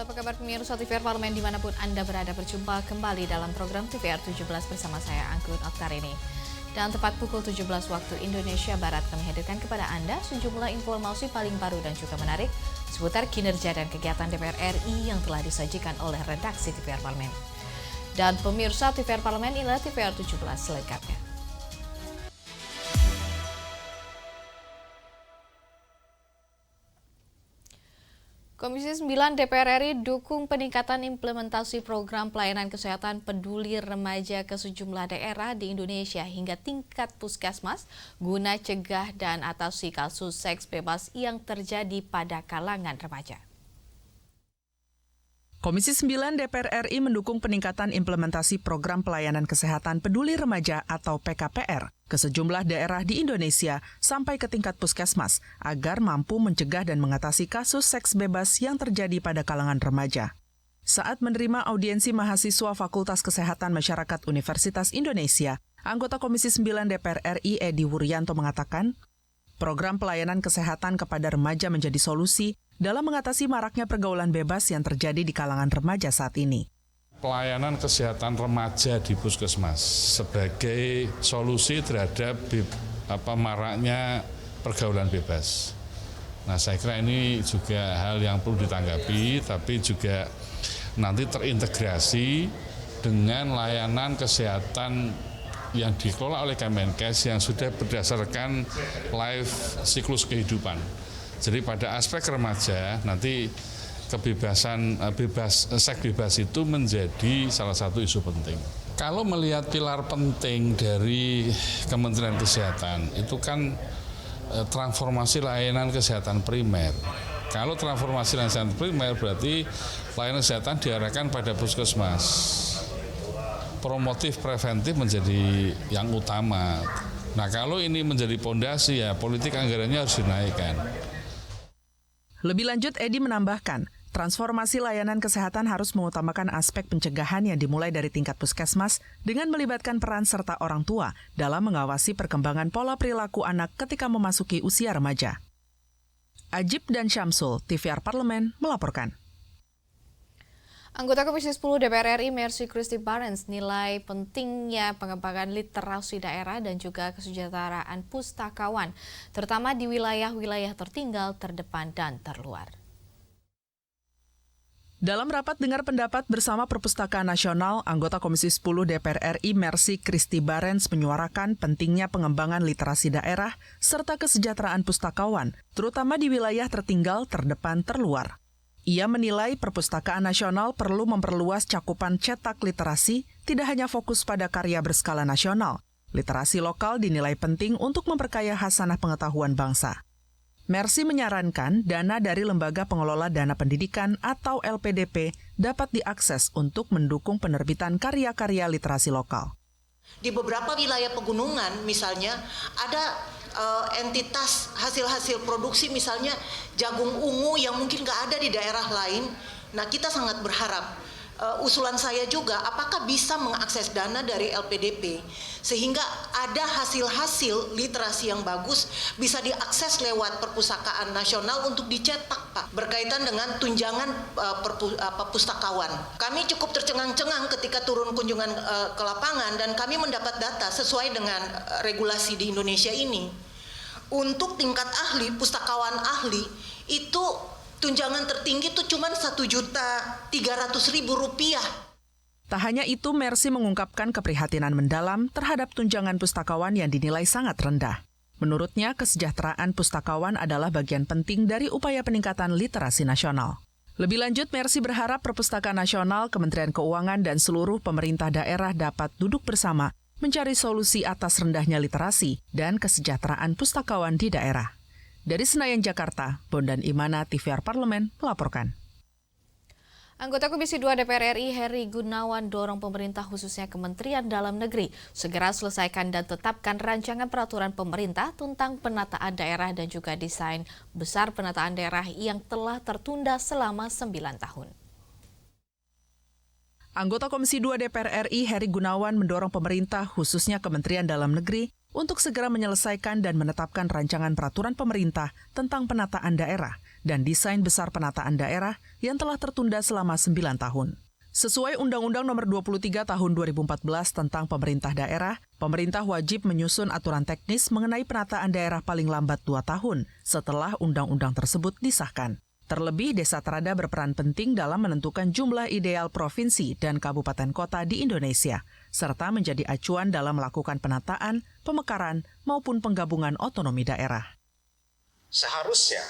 Apa kabar pemirsa TVR Parlemen dimanapun Anda berada, berjumpa kembali dalam program TVR 17 bersama saya Anggun Oktarini. Dan tepat pukul 17 waktu Indonesia Barat kami hadirkan kepada Anda sejumlah informasi paling baru dan juga menarik seputar kinerja dan kegiatan DPR RI yang telah disajikan oleh redaksi TVR Parlemen. Dan pemirsa TVR Parlemen, inilah TVR 17 selengkapnya. Komisi 9 DPR RI dukung peningkatan implementasi program pelayanan kesehatan peduli remaja ke sejumlah daerah di Indonesia hingga tingkat puskesmas guna cegah dan atasi kasus seks bebas yang terjadi pada kalangan remaja. Komisi 9 DPR RI mendukung peningkatan implementasi program pelayanan kesehatan peduli remaja atau PKPR ke sejumlah daerah di Indonesia sampai ke tingkat puskesmas agar mampu mencegah dan mengatasi kasus seks bebas yang terjadi pada kalangan remaja. Saat menerima audiensi mahasiswa Fakultas Kesehatan Masyarakat Universitas Indonesia, anggota Komisi 9 DPR RI Edi Wuryanto mengatakan, program pelayanan kesehatan kepada remaja menjadi solusi dalam mengatasi maraknya pergaulan bebas yang terjadi di kalangan remaja saat ini. Pelayanan kesehatan remaja di puskesmas sebagai solusi terhadap maraknya pergaulan bebas. Nah, saya kira ini juga hal yang perlu ditanggapi, tapi juga nanti terintegrasi dengan layanan kesehatan yang dikelola oleh Kemenkes yang sudah berdasarkan life siklus kehidupan. Jadi pada aspek remaja nanti kebebasan seks bebas itu menjadi salah satu isu penting. Kalau melihat pilar penting dari Kementerian Kesehatan itu kan transformasi layanan kesehatan primer. Kalau transformasi layanan kesehatan primer berarti layanan kesehatan diarahkan pada puskesmas. Promotif preventif menjadi yang utama. Nah, kalau ini menjadi pondasi ya politik anggarannya harus dinaikkan. Lebih lanjut, Edi menambahkan, transformasi layanan kesehatan harus mengutamakan aspek pencegahan yang dimulai dari tingkat puskesmas dengan melibatkan peran serta orang tua dalam mengawasi perkembangan pola perilaku anak ketika memasuki usia remaja. Ajib dan Syamsul, TVR Parlemen, melaporkan. Anggota Komisi 10 DPR RI Mercy Christy Barnes nilai pentingnya pengembangan literasi daerah dan juga kesejahteraan pustakawan, terutama di wilayah-wilayah tertinggal, terdepan, dan terluar. Dalam rapat dengar pendapat bersama Perpustakaan Nasional, anggota Komisi 10 DPR RI Mercy Christy Barnes menyuarakan pentingnya pengembangan literasi daerah serta kesejahteraan pustakawan, terutama di wilayah tertinggal, terdepan, terluar. Ia menilai Perpustakaan Nasional perlu memperluas cakupan cetak literasi, tidak hanya fokus pada karya berskala nasional. Literasi lokal dinilai penting untuk memperkaya hasanah pengetahuan bangsa. Mercy menyarankan dana dari Lembaga Pengelola Dana Pendidikan atau LPDP dapat diakses untuk mendukung penerbitan karya-karya literasi lokal. Di beberapa wilayah pegunungan misalnya ada entitas hasil-hasil produksi misalnya jagung ungu yang mungkin nggak ada di daerah lain. Nah, kita sangat berharap usulan saya juga apakah bisa mengakses dana dari LPDP sehingga ada hasil-hasil literasi yang bagus bisa diakses lewat Perpustakaan Nasional untuk dicetak, Pak, berkaitan dengan tunjangan pustakawan. Kami cukup tercengang-cengang ketika turun kunjungan ke lapangan dan kami mendapat data sesuai dengan regulasi di Indonesia ini. Untuk tingkat ahli, pustakawan ahli itu tunjangan tertinggi itu cuma Rp1.300.000. Tak hanya itu, Mercy mengungkapkan keprihatinan mendalam terhadap tunjangan pustakawan yang dinilai sangat rendah. Menurutnya, kesejahteraan pustakawan adalah bagian penting dari upaya peningkatan literasi nasional. Lebih lanjut, Mercy berharap Perpustakaan Nasional, Kementerian Keuangan, dan seluruh pemerintah daerah dapat duduk bersama mencari solusi atas rendahnya literasi dan kesejahteraan pustakawan di daerah. Dari Senayan, Jakarta, Bondan Imana, TVR Parlemen, melaporkan. Anggota Komisi 2 DPR RI Heri Gunawan dorong pemerintah khususnya Kementerian Dalam Negeri segera selesaikan dan tetapkan rancangan peraturan pemerintah tentang penataan daerah dan juga desain besar penataan daerah yang telah tertunda selama 9 tahun. Anggota Komisi 2 DPR RI Heri Gunawan mendorong pemerintah khususnya Kementerian Dalam Negeri untuk segera menyelesaikan dan menetapkan rancangan peraturan pemerintah tentang penataan daerah dan desain besar penataan daerah yang telah tertunda selama 9 tahun. Sesuai Undang-Undang Nomor 23 Tahun 2014 tentang pemerintah daerah, pemerintah wajib menyusun aturan teknis mengenai penataan daerah paling lambat 2 tahun setelah undang-undang tersebut disahkan. Terlebih, desa terada berperan penting dalam menentukan jumlah ideal provinsi dan kabupaten kota di Indonesia, serta menjadi acuan dalam melakukan penataan, pemekaran, maupun penggabungan otonomi daerah. Seharusnya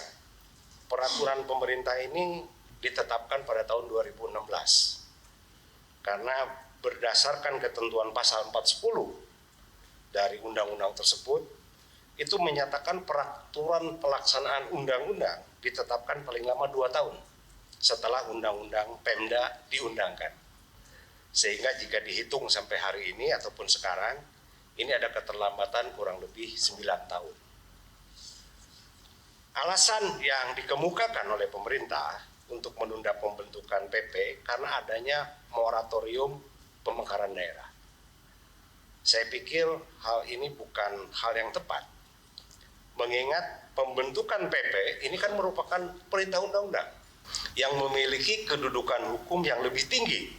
peraturan pemerintah ini ditetapkan pada tahun 2016. Karena berdasarkan ketentuan pasal 410 dari undang-undang tersebut, itu menyatakan peraturan pelaksanaan undang-undang ditetapkan paling lama 2 tahun setelah undang-undang Pemda diundangkan. Sehingga jika dihitung sampai hari ini ataupun sekarang, ini ada keterlambatan kurang lebih 9 tahun. Alasan yang dikemukakan oleh pemerintah untuk menunda pembentukan PP karena adanya moratorium pemekaran daerah. Saya pikir hal ini bukan hal yang tepat. Mengingat pembentukan PP ini kan merupakan perintah undang-undang yang memiliki kedudukan hukum yang lebih tinggi.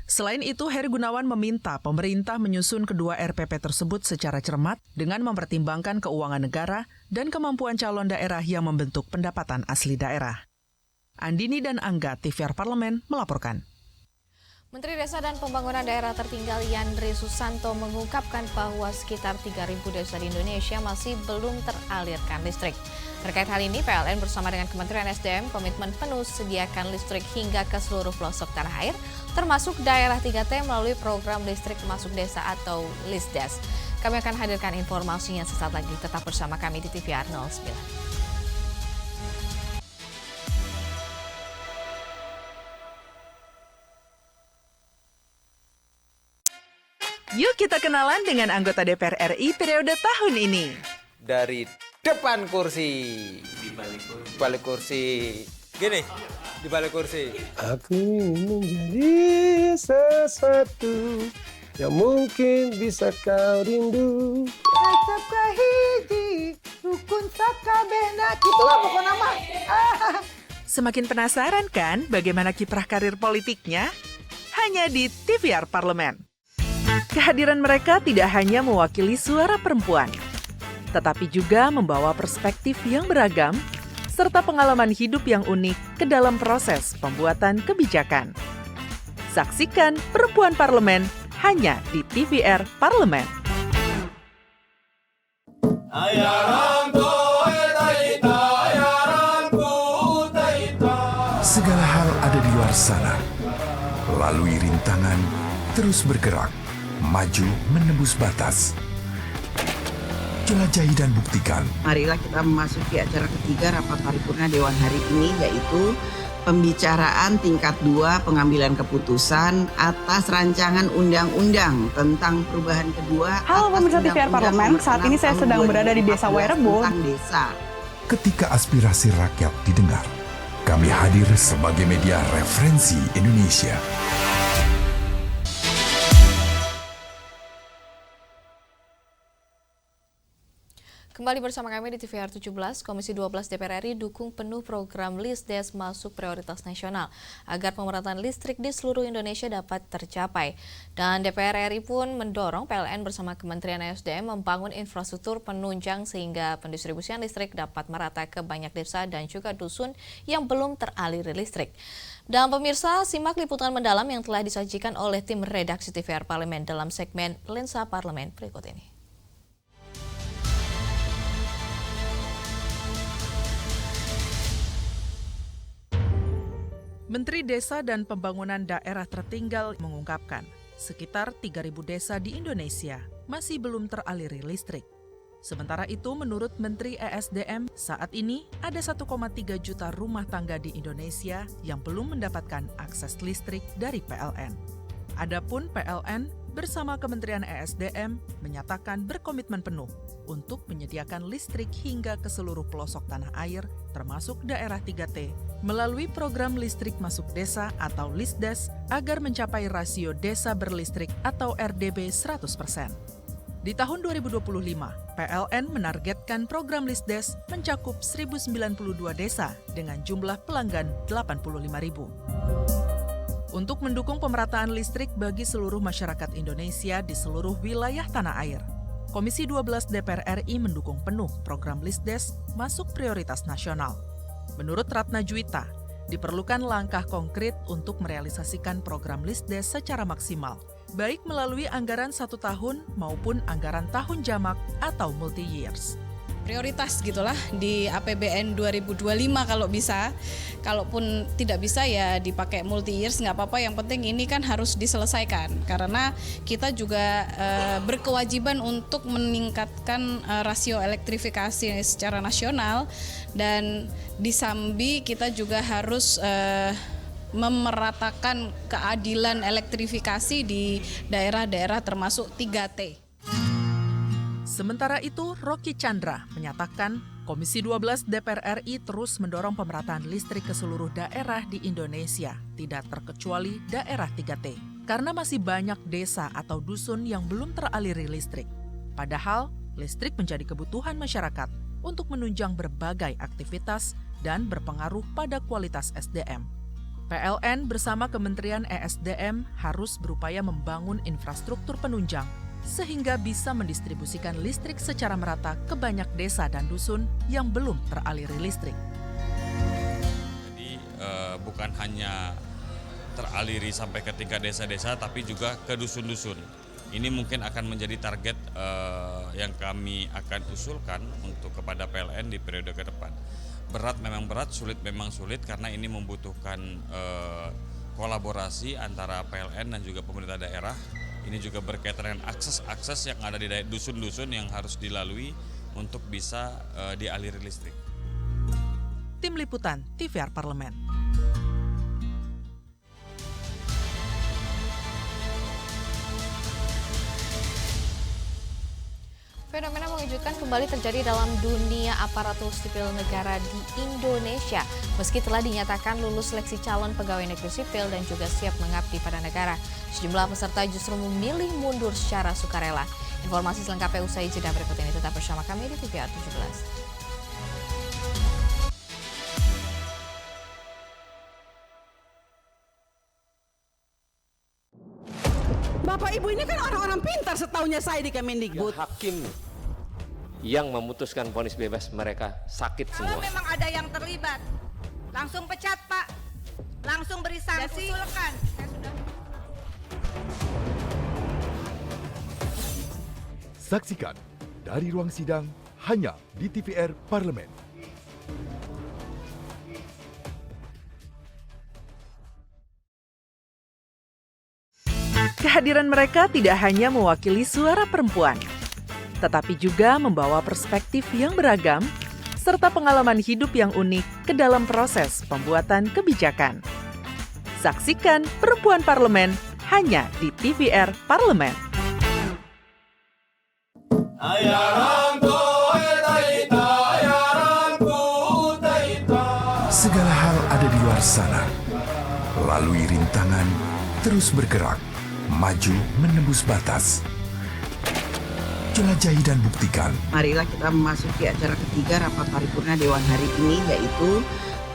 Selain itu, Heri Gunawan meminta pemerintah menyusun kedua RPP tersebut secara cermat dengan mempertimbangkan keuangan negara dan kemampuan calon daerah yang membentuk pendapatan asli daerah. Andini dan Angga, TVR Parlemen, melaporkan. Menteri Desa dan Pembangunan Daerah Tertinggal Yandri Susanto mengungkapkan bahwa sekitar 3.000 desa di Indonesia masih belum teralirkan listrik. Terkait hal ini, PLN bersama dengan Kementerian SDM komitmen penuh sediakan listrik hingga ke seluruh pelosok tanah air, termasuk daerah 3T melalui program listrik masuk desa atau LISDES. Kami akan hadirkan informasinya sesaat lagi. Tetap bersama kami di TVR 09. Yuk kita kenalan dengan anggota DPR RI periode tahun ini. Dari depan kursi. Di balik kursi. Gini, di balik kursi. Aku ingin menjadi sesuatu yang mungkin bisa kau rindu. Acap kahiji, rukun sakabehna. Itulah pokok nama. Semakin penasaran kan bagaimana kiprah karir politiknya? Hanya di TVR Parlemen. Kehadiran mereka tidak hanya mewakili suara perempuan, tetapi juga membawa perspektif yang beragam, serta pengalaman hidup yang unik ke dalam proses pembuatan kebijakan. Saksikan Perempuan Parlemen hanya di TVR Parlemen. Segala hal ada di luar sana. Lalui rintangan, terus bergerak. Maju menembus batas. Jelajahi dan buktikan. Marilah kita memasuki acara ketiga rapat paripurna Dewan hari ini, yaitu pembicaraan tingkat 2 pengambilan keputusan atas rancangan undang-undang tentang perubahan kedua. Halo pemirsa TVR Parlemen, saat ini saya sedang berada di Desa Wairebo. Ketika aspirasi rakyat didengar, kami hadir sebagai media referensi Indonesia. Kembali bersama kami di TVR 17, Komisi 12 DPR RI dukung penuh program LISDES masuk prioritas nasional agar pemerataan listrik di seluruh Indonesia dapat tercapai. Dan DPR RI pun mendorong PLN bersama Kementerian SDM membangun infrastruktur penunjang sehingga pendistribusian listrik dapat merata ke banyak desa dan juga dusun yang belum teraliri listrik. Dan pemirsa, simak liputan mendalam yang telah disajikan oleh tim redaksi TVR Parlemen dalam segmen Lensa Parlemen berikut ini. Menteri Desa dan Pembangunan Daerah Tertinggal mengungkapkan, sekitar 3.000 desa di Indonesia masih belum teraliri listrik. Sementara itu, menurut Menteri ESDM, saat ini ada 1,3 juta rumah tangga di Indonesia yang belum mendapatkan akses listrik dari PLN. Adapun PLN bersama Kementerian ESDM menyatakan berkomitmen penuh untuk menyediakan listrik hingga ke seluruh pelosok tanah air, termasuk daerah 3T, melalui program listrik masuk desa atau LISDES agar mencapai rasio desa berlistrik atau RDB 100%. Di tahun 2025, PLN menargetkan program Lisdes mencakup 1.092 desa dengan jumlah pelanggan 85.000. Untuk mendukung pemerataan listrik bagi seluruh masyarakat Indonesia di seluruh wilayah tanah air, Komisi 12 DPR RI mendukung penuh program Lisdes masuk prioritas nasional. Menurut Ratna Juwita, diperlukan langkah konkret untuk merealisasikan program Lisdes secara maksimal, baik melalui anggaran 1 tahun maupun anggaran tahun jamak atau multi-years. Prioritas gitulah di APBN 2025 kalau bisa. Kalaupun tidak bisa ya dipakai multi-years nggak apa-apa, yang penting ini kan harus diselesaikan. Karena kita juga berkewajiban untuk meningkatkan rasio elektrifikasi secara nasional, dan di Sambi kita juga harus memeratakan keadilan elektrifikasi di daerah-daerah termasuk 3T. Sementara itu, Rocky Chandra menyatakan Komisi 12 DPR RI terus mendorong pemerataan listrik ke seluruh daerah di Indonesia, tidak terkecuali daerah 3T, karena masih banyak desa atau dusun yang belum teraliri listrik. Padahal, listrik menjadi kebutuhan masyarakat untuk menunjang berbagai aktivitas dan berpengaruh pada kualitas SDM. PLN bersama Kementerian ESDM harus berupaya membangun infrastruktur penunjang sehingga bisa mendistribusikan listrik secara merata ke banyak desa dan dusun yang belum teraliri listrik. Jadi bukan hanya teraliri sampai ke tingkat desa-desa, tapi juga ke dusun-dusun. Ini mungkin akan menjadi target yang kami akan usulkan untuk kepada PLN di periode ke depan. Berat memang berat, sulit memang sulit, karena ini membutuhkan kolaborasi antara PLN dan juga pemerintah daerah. Ini juga berkaitan dengan akses-akses yang ada di dusun-dusun yang harus dilalui untuk bisa dialiri listrik. Tim Liputan TVR Parlemen. Fenomena mengejutkan kembali terjadi dalam dunia aparatur sipil negara di Indonesia. Meski telah dinyatakan lulus seleksi calon pegawai negeri sipil dan juga siap mengabdi pada negara, sejumlah peserta justru memilih mundur secara sukarela. Informasi selengkapnya usai jeda berikut ini. Tetap bersama kami di TVR 17. Bapak Ibu ini kan orang-orang pintar setaunya saya di Kemendikbud. Ya, hakim yang memutuskan vonis bebas mereka sakit semua. Kalau memang ada yang terlibat, langsung pecat Pak, langsung beri sanksi. Dan usulkan. Saksikan dari ruang sidang hanya di TVR Parlemen. Kehadiran mereka tidak hanya mewakili suara perempuan, tetapi juga membawa perspektif yang beragam serta pengalaman hidup yang unik ke dalam proses pembuatan kebijakan. Saksikan Perempuan Parlemen hanya di TVR Parlemen. Segala hal ada di luar sana. Lalui rintangan, terus bergerak. Maju menembus batas. Jelajahi dan buktikan. Marilah kita memasuki acara ketiga rapat paripurna Dewan hari ini, yaitu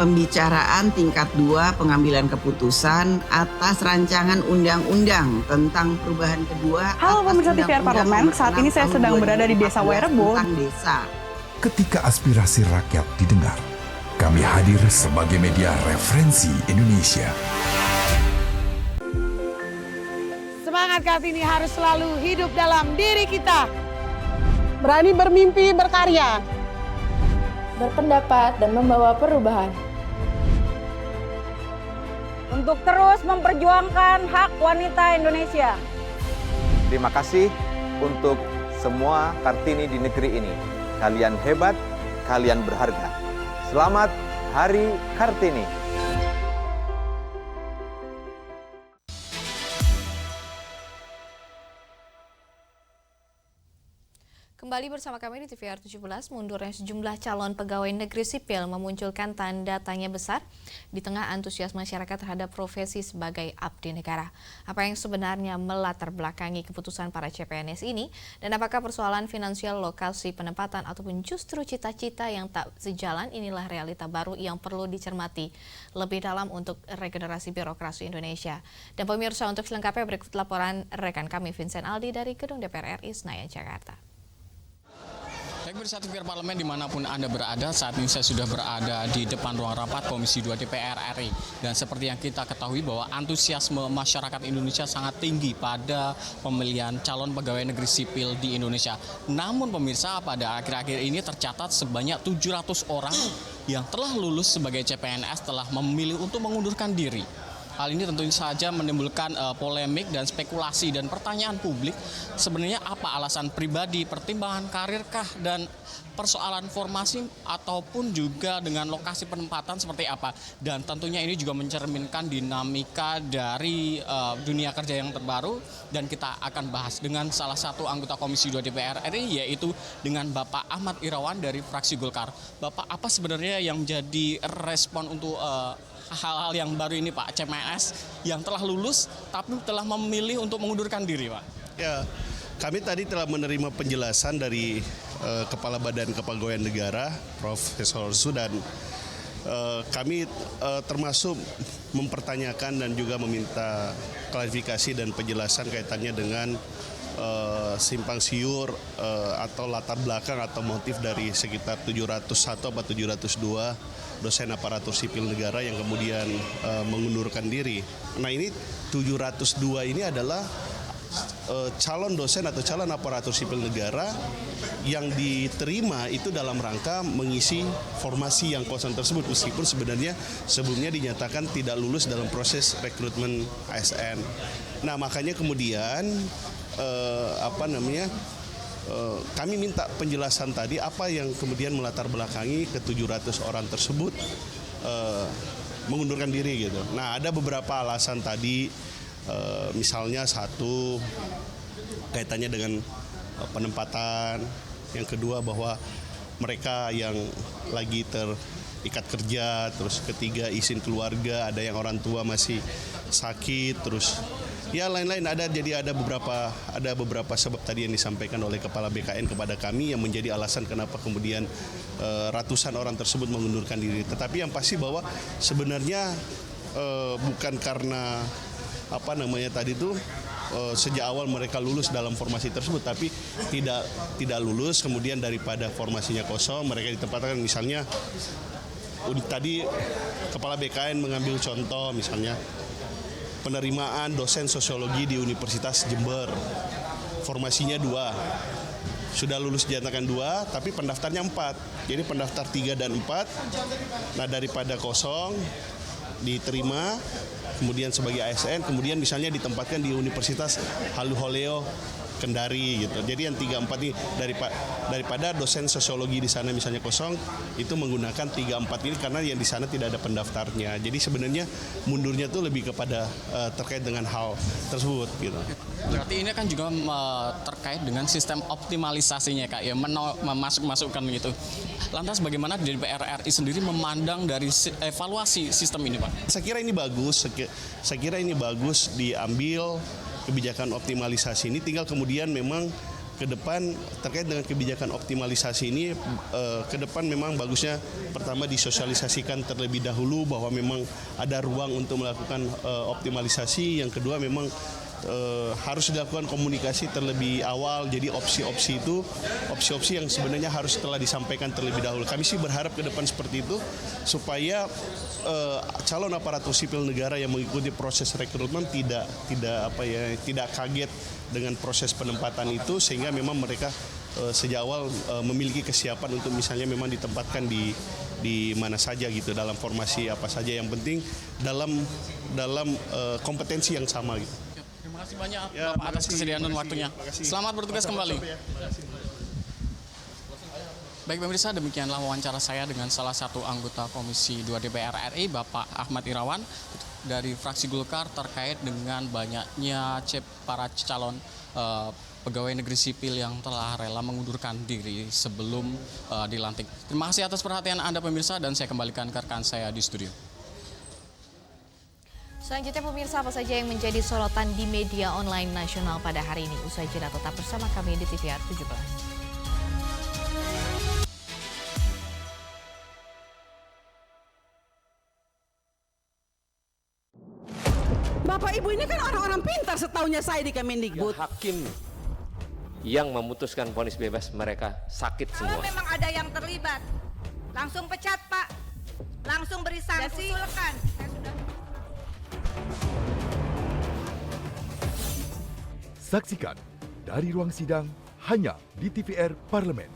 pembicaraan tingkat 2 pengambilan keputusan atas rancangan undang-undang tentang perubahan kedua. Halo pemirsa TVR Parlemen, saat ini saya sedang berada di Desa Werebo. Ketika aspirasi rakyat didengar, kami hadir sebagai media referensi Indonesia. Semangat Kartini harus selalu hidup dalam diri kita. Berani bermimpi, berkarya. Berpendapat dan membawa perubahan. Untuk terus memperjuangkan hak wanita Indonesia. Terima kasih untuk semua Kartini di negeri ini. Kalian hebat, kalian berharga. Selamat Hari Kartini. Kembali bersama kami di TVR 17, mundurnya sejumlah calon pegawai negeri sipil memunculkan tanda tanya besar di tengah antusias masyarakat terhadap profesi sebagai abdi negara. Apa yang sebenarnya melatar belakangi keputusan para CPNS ini, dan apakah persoalan finansial, lokasi penempatan, ataupun justru cita-cita yang tak sejalan, inilah realita baru yang perlu dicermati lebih dalam untuk regenerasi birokrasi Indonesia. Dan pemirsa, untuk selengkapnya berikut laporan rekan kami Vincent Aldi dari Gedung DPR RI Senayan, Jakarta. Baik, pemirsa TVR Parlemen dimanapun Anda berada, saat ini saya sudah berada di depan ruang rapat Komisi 2 DPR RI. Dan seperti yang kita ketahui bahwa antusiasme masyarakat Indonesia sangat tinggi pada pemilihan calon pegawai negeri sipil di Indonesia. Namun pemirsa, pada akhir-akhir ini tercatat sebanyak 700 orang yang telah lulus sebagai CPNS telah memilih untuk mengundurkan diri. Hal ini tentu saja menimbulkan polemik dan spekulasi dan pertanyaan publik, sebenarnya apa alasan pribadi, pertimbangan karirkah, dan persoalan formasi ataupun juga dengan lokasi penempatan seperti apa. Dan tentunya ini juga mencerminkan dinamika dari dunia kerja yang terbaru, dan kita akan bahas dengan salah satu anggota Komisi 2 DPR RI, yaitu dengan Bapak Ahmad Irawan dari fraksi Golkar. Bapak, apa sebenarnya yang menjadi respon untuk hal-hal yang baru ini, Pak, CPNS yang telah lulus tapi telah memilih untuk mengundurkan diri, Pak? Ya, kami tadi telah menerima penjelasan dari Kepala Badan Kepegawaian Negara, Profesor Sudan. Kami termasuk mempertanyakan dan juga meminta klarifikasi dan penjelasan kaitannya dengan simpang siur atau latar belakang atau motif dari sekitar 701 atau 702 dosen aparatur sipil negara yang kemudian mengundurkan diri. Nah, ini 702 ini adalah calon dosen atau calon aparatur sipil negara yang diterima itu dalam rangka mengisi formasi yang kosong tersebut, meskipun sebenarnya sebelumnya dinyatakan tidak lulus dalam proses rekrutmen ASN. Nah, makanya kemudian kami minta penjelasan tadi apa yang kemudian melatar belakangi ke 700 orang tersebut mengundurkan diri gitu. Nah, ada beberapa alasan tadi, misalnya satu kaitannya dengan penempatan, yang kedua bahwa mereka yang lagi terikat kerja, terus ketiga izin keluarga, ada yang orang tua masih sakit, terus ya lain-lain, ada beberapa sebab tadi yang disampaikan oleh Kepala BKN kepada kami yang menjadi alasan kenapa kemudian ratusan orang tersebut mengundurkan diri. Tetapi yang pasti bahwa sebenarnya bukan karena sejak awal mereka lulus dalam formasi tersebut, tapi tidak lulus kemudian daripada formasinya kosong mereka ditempatkan. Misalnya tadi Kepala BKN mengambil contoh misalnya penerimaan dosen sosiologi di Universitas Jember, formasinya 2, sudah lulus dinyatakan 2, tapi pendaftarnya 4, jadi pendaftar 3 dan 4, nah daripada kosong diterima kemudian sebagai ASN, kemudian misalnya ditempatkan di Universitas Haluoleo Kendari gitu. Jadi yang 3-4 ini daripada dosen sosiologi di sana misalnya kosong, itu menggunakan 3-4 ini karena yang di sana tidak ada pendaftarnya. Jadi sebenarnya mundurnya itu lebih kepada terkait dengan hal tersebut gitu. Berarti ini kan juga terkait dengan sistem optimalisasinya, Kak, ya, masuk-masukkan gitu. Lantas bagaimana DPR RI sendiri memandang dari evaluasi sistem ini, Pak? Saya kira ini bagus diambil kebijakan optimalisasi ini, tinggal kemudian memang ke depan terkait dengan kebijakan optimalisasi ini ke depan memang bagusnya pertama disosialisasikan terlebih dahulu bahwa memang ada ruang untuk melakukan optimalisasi. Yang kedua memang harus dilakukan komunikasi terlebih awal, jadi opsi-opsi yang sebenarnya harus telah disampaikan terlebih dahulu. Kami sih berharap ke depan seperti itu supaya calon aparatur sipil negara yang mengikuti proses rekrutmen tidak kaget dengan proses penempatan itu, sehingga memang mereka sejak awal memiliki kesiapan untuk misalnya memang ditempatkan di mana saja gitu, dalam formasi apa saja, yang penting dalam kompetensi yang sama gitu. Terima kasih banyak Bapak atas kesediaan dan waktunya. Selamat bertugas kembali. Baik pemirsa, demikianlah wawancara saya dengan salah satu anggota Komisi 2 DPR RI, Bapak Ahmad Irawan dari fraksi Golkar terkait dengan banyaknya para calon pegawai negeri sipil yang telah rela mengundurkan diri sebelum dilantik. Terima kasih atas perhatian Anda pemirsa dan saya kembalikan ke rekan saya di studio. Selanjutnya pemirsa, apa saja yang menjadi sorotan di media online nasional pada hari ini? Usai jeda tetap bersama kami di TVR 17. Bapak Ibu ini kan orang-orang pintar setaunya saya di Kemendikbud. Hakim yang memutuskan vonis bebas mereka sakit semua. Kalau memang ada yang terlibat, langsung pecat Pak, langsung beri sanksi. Usulkan. Saksikan dari ruang sidang hanya di TVR Parlemen.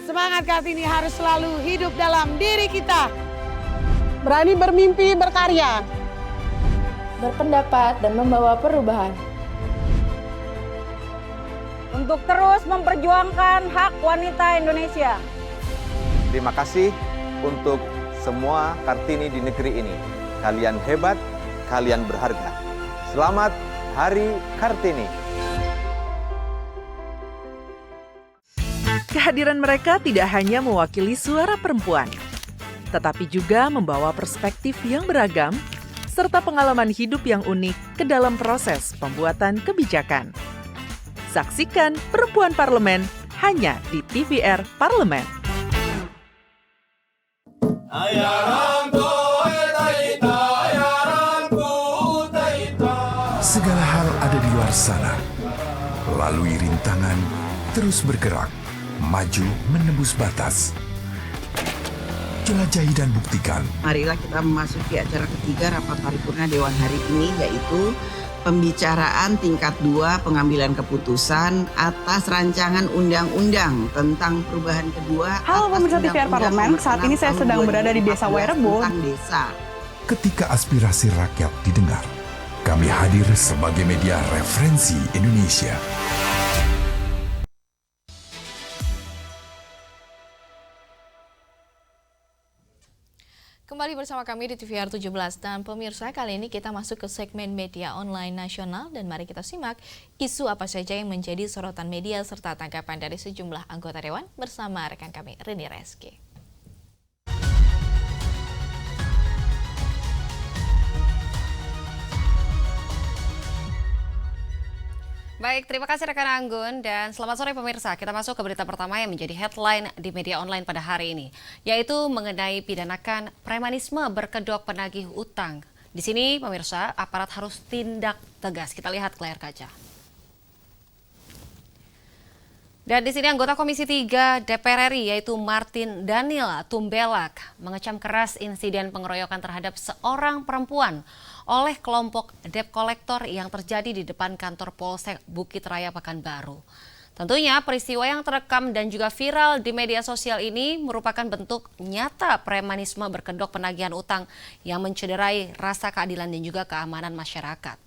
Semangat Kartini harus selalu hidup dalam diri kita. Berani bermimpi, berkarya. Berpendapat dan membawa perubahan. Untuk terus memperjuangkan hak wanita Indonesia. Terima kasih untuk semua Kartini di negeri ini. Kalian hebat, kalian berharga. Selamat Hari Kartini. Kehadiran mereka tidak hanya mewakili suara perempuan, tetapi juga membawa perspektif yang beragam serta pengalaman hidup yang unik ke dalam proses pembuatan kebijakan. Saksikan Perempuan Parlemen hanya di TVR Parlemen. Segala hal ada di luar sana. Lalui rintangan, terus bergerak, maju menembus batas. Jelajahi dan buktikan. Marilah kita memasuki acara ketiga rapat paripurna Dewan hari ini, yaitu pembicaraan tingkat 2 pengambilan keputusan atas rancangan undang-undang tentang perubahan kedua. Halo pemirsa TVR Parlemen, saat ini saya sedang berada di Desa Wairebo. Ketika aspirasi rakyat didengar, kami hadir sebagai media referensi Indonesia. Kembali bersama kami di TVR 17 dan pemirsa, kali ini kita masuk ke segmen media online nasional dan mari kita simak isu apa saja yang menjadi sorotan media serta tanggapan dari sejumlah anggota Dewan bersama rekan kami Rini Reski. Baik, terima kasih rekan Anggun dan selamat sore pemirsa. Kita masuk ke berita pertama yang menjadi headline di media online pada hari ini, yaitu mengenai pidanakan premanisme berkedok penagih utang. Di sini pemirsa, aparat harus tindak tegas. Kita lihat ke layar kaca. Dan di sini anggota Komisi 3 DPR RI yaitu Martin Daniel Tumbelak mengecam keras insiden pengeroyokan terhadap seorang perempuan oleh kelompok debt collector yang terjadi di depan kantor Polsek Bukit Raya Pekanbaru. Tentunya peristiwa yang terekam dan juga viral di media sosial ini merupakan bentuk nyata premanisme berkedok penagihan utang yang mencederai rasa keadilan dan juga keamanan masyarakat.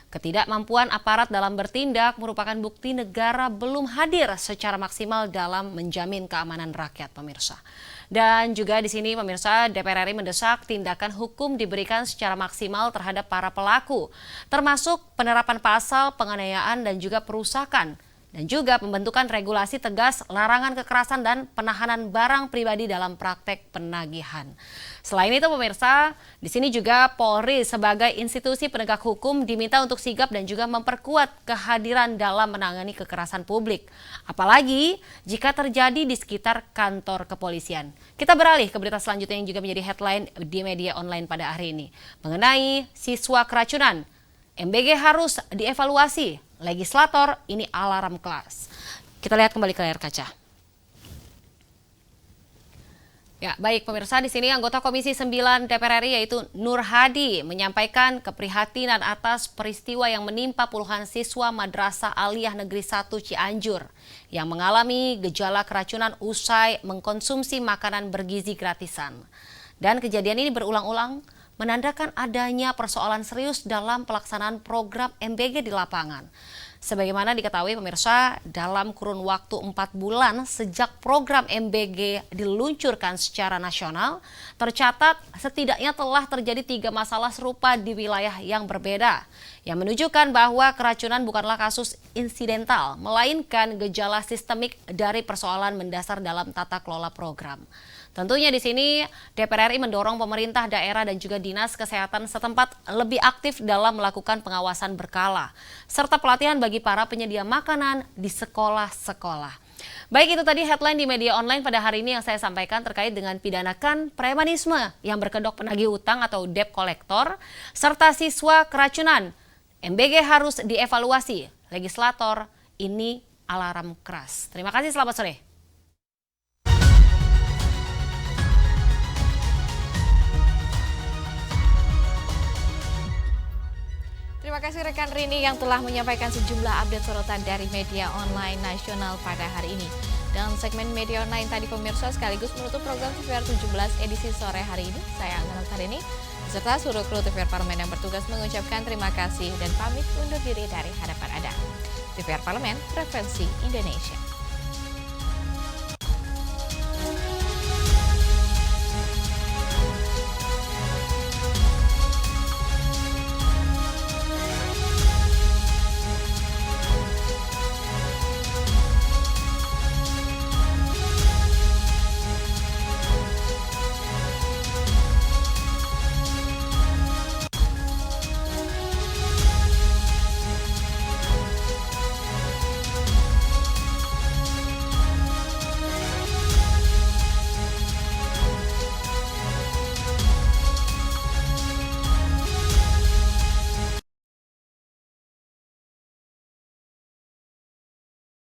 Ketidakmampuan aparat dalam bertindak merupakan bukti negara belum hadir secara maksimal dalam menjamin keamanan rakyat, pemirsa. Dan juga di sini pemirsa, DPR RI mendesak tindakan hukum diberikan secara maksimal terhadap para pelaku, termasuk penerapan pasal penganiayaan dan juga perusakan, dan juga pembentukan regulasi tegas larangan kekerasan dan penahanan barang pribadi dalam praktek penagihan. Selain itu pemirsa, di sini juga Polri sebagai institusi penegak hukum diminta untuk sigap dan juga memperkuat kehadiran dalam menangani kekerasan publik. Apalagi jika terjadi di sekitar kantor kepolisian. Kita beralih ke berita selanjutnya yang juga menjadi headline di media online pada hari ini. Mengenai siswa keracunan, MBG harus dievaluasi, legislator ini alarm kelas. Kita lihat kembali ke layar kaca. Ya, baik pemirsa, di sini anggota Komisi 9 DPR RI yaitu Nur Hadi menyampaikan keprihatinan atas peristiwa yang menimpa puluhan siswa Madrasah Aliyah Negeri 1 Cianjur yang mengalami gejala keracunan usai mengkonsumsi makanan bergizi gratisan. Dan kejadian ini berulang-ulang menandakan adanya persoalan serius dalam pelaksanaan program MBG di lapangan. Sebagaimana diketahui pemirsa, dalam kurun waktu 4 bulan sejak program MBG diluncurkan secara nasional, tercatat setidaknya telah terjadi 3 masalah serupa di wilayah yang berbeda, yang menunjukkan bahwa keracunan bukanlah kasus insidental, melainkan gejala sistemik dari persoalan mendasar dalam tata kelola program. Tentunya di sini DPR RI mendorong pemerintah daerah dan juga dinas kesehatan setempat lebih aktif dalam melakukan pengawasan berkala, serta pelatihan bagi para penyedia makanan di sekolah-sekolah. Baik, itu tadi headline di media online pada hari ini yang saya sampaikan terkait dengan pidanakan premanisme yang berkedok penagih utang atau debt collector, serta siswa keracunan. MBG harus dievaluasi. Legislator, ini alarm keras. Terima kasih, selamat sore. Terima kasih rekan Rini yang telah menyampaikan sejumlah update sorotan dari media online nasional pada hari ini. Dalam segmen media online tadi pemirsa sekaligus menutup program TVR 17 edisi sore hari ini. Saya Angga Notarini beserta seluruh kru TVR Parlemen yang bertugas mengucapkan terima kasih dan pamit undur diri dari hadapan Anda. TVR Parlemen, Frekuensi Indonesia.